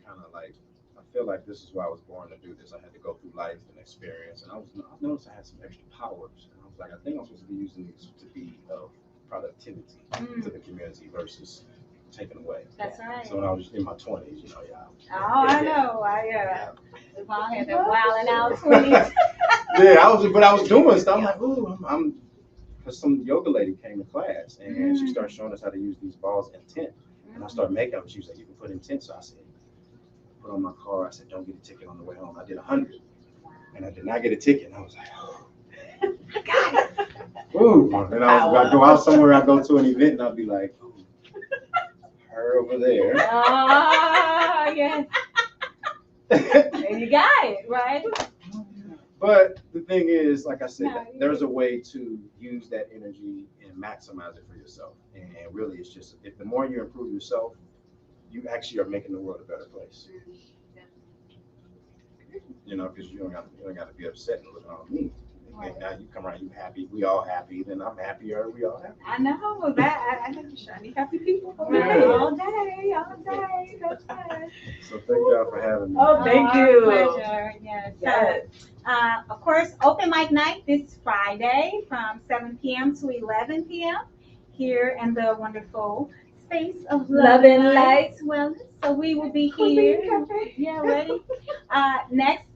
kind of like, I feel like this is why I was born to do this. I had to go through life and experience, and I noticed I had some extra powers. And I was like, I think I'm supposed to be using these to be of productivity to the community versus taken away. That's right. So when I was in my 20s, I know. We've all had that wilding out 20s. I was doing stuff. I'm like, ooh, because some yoga lady came to class and she started showing us how to use these balls in tent. And I started making them. She was like, you can put in tent. So I said, put on my car. I said, don't get a ticket on the way home. I did 100, and I did not get a ticket. And I was like, oh, Got it. ooh. And I go out somewhere, I go to an event, and I'll be like, oh, her over there. Oh, yes. And you got it, right? But the thing is, like I said, No, there's a way to use that energy and maximize it for yourself. And really, it's just, if the more you improve yourself, you actually are making the world a better place. You know, because you don't got to be upset and looking on me. Right. Now you come around, you happy, we all happy, then I'm happier, we all happy. I know that. I know shiny happy people Yeah. all day. That's right. So thank y'all for having me. Oh, thank Our you. pleasure. Yes. Yes. Of course, open mic night this Friday from 7 p.m. to 11 p.m. here in the wonderful space of Love and Lights Wellness. So we will be here. Yeah, ready. Next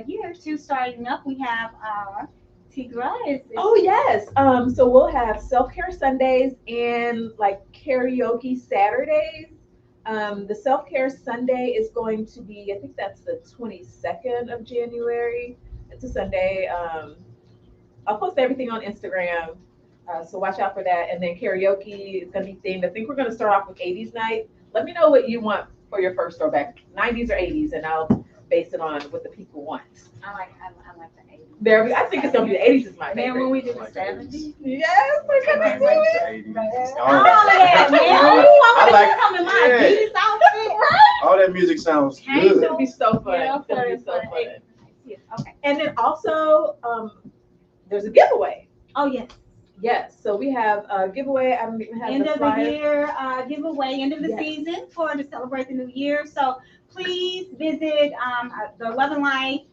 year, too, starting up, we have Tigra. Oh yes. So we'll have self-care Sundays and like karaoke Saturdays. The self-care Sunday is going to be, I think that's the 22nd of January. It's a Sunday. I'll post everything on Instagram. So watch out for that. And then karaoke is going to be themed. I think we're going to start off with 80s night. Let me know what you want for your first throwback, 90s or 80s, and I'll base it on what the people want. I like the 80s. I think it's going to be the 80s is my Man, favorite. when we did the Like 70s. Yes, we're going to do it. Oh, yeah, man. Oh, I you want me like- to come in my yeah. Adidas outfit? All that music sounds It's good. going to be so fun. Yeah, It's going to be so fun. fun. Yeah, okay. And then also, there's a giveaway. Oh, yes. Yes, so we have a giveaway. I don't even have End the of flyer. the year giveaway, end of the Yes. season to celebrate the new year. So please visit the Love and Light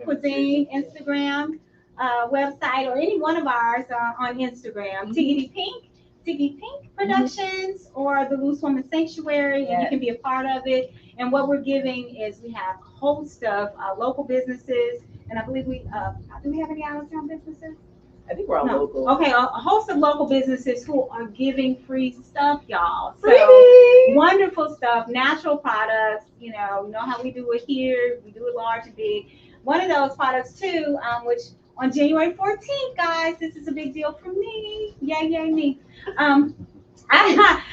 Cuisine Instagram website or any one of ours on Instagram. Tiggity Pink Productions or the Loose Woman Sanctuary, and you can be a part of it. And what we're giving is we have a host of local businesses, and I believe do we have any out of town businesses? I think we're all No. local. Okay, a host of local businesses who are giving free stuff, y'all. So Free! wonderful stuff, natural products. You know how we do it here. We do it large and big. One of those products too, which on January 14th, guys, this is a big deal for me. Yay, me. I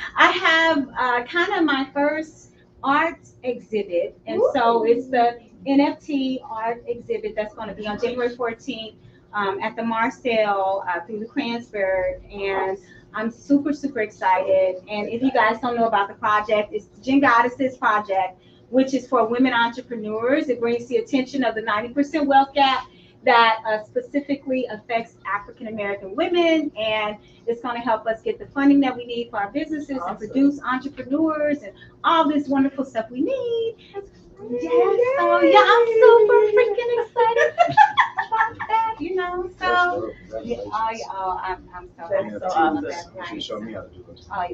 have kind of my first art exhibit, and so it's the NFT art exhibit that's going to be on January 14th. At the Marcel through the Cransford, and I'm super excited. And if you guys don't know about the project, it's the Gin Goddesses Project, which is for women entrepreneurs. It brings the attention of the 90% wealth gap that specifically affects African American women, and it's going to help us get the funding that we need for our businesses and produce entrepreneurs and all this wonderful stuff we need. Yes, so yeah, I'm super freaking excited about that, so yeah, I'm so That's so awesome. You should show me how to do it. I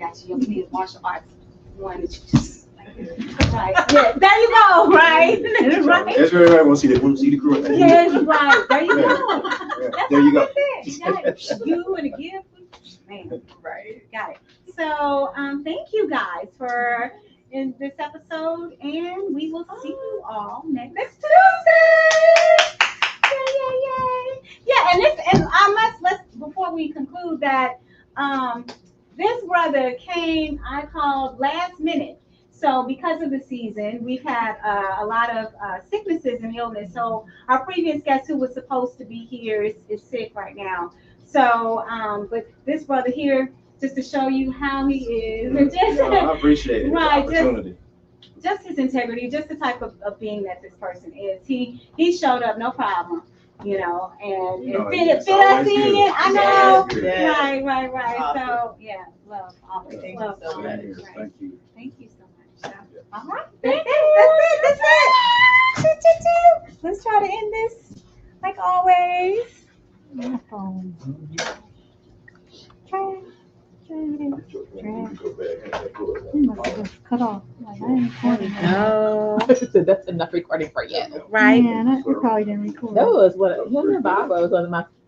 got you. You need a martial arts one that you just right. Yeah, there you go, right? Right. That's right. I want to see the crew. Yes, right. There you go. Yeah. That's There you go. what I said. Got it. You and a gift. Man, Right. got it. So thank you guys for in this episode, and we will see you all next Tuesday. Yay. Yeah, and let's before we conclude that this brother came, I called last minute. So because of the season, we've had a lot of sicknesses and illness. So our previous guest who was supposed to be here is sick right now. So, but this brother here, just to show you how he is, and just, I appreciate it. Right, The opportunity. just his integrity, just the type of being that this person is. He showed up, no problem, and fit us in. I know. Yes. Right. Awesome. So yeah, love, always Thank love. you so much. Right. Thank you. Thank you so much. All right, that's it. Let's try to end this like always. My phone. Cut off. No. That's enough recording for you. Right. Yeah, we probably didn't record. That was what him and Bob was one of my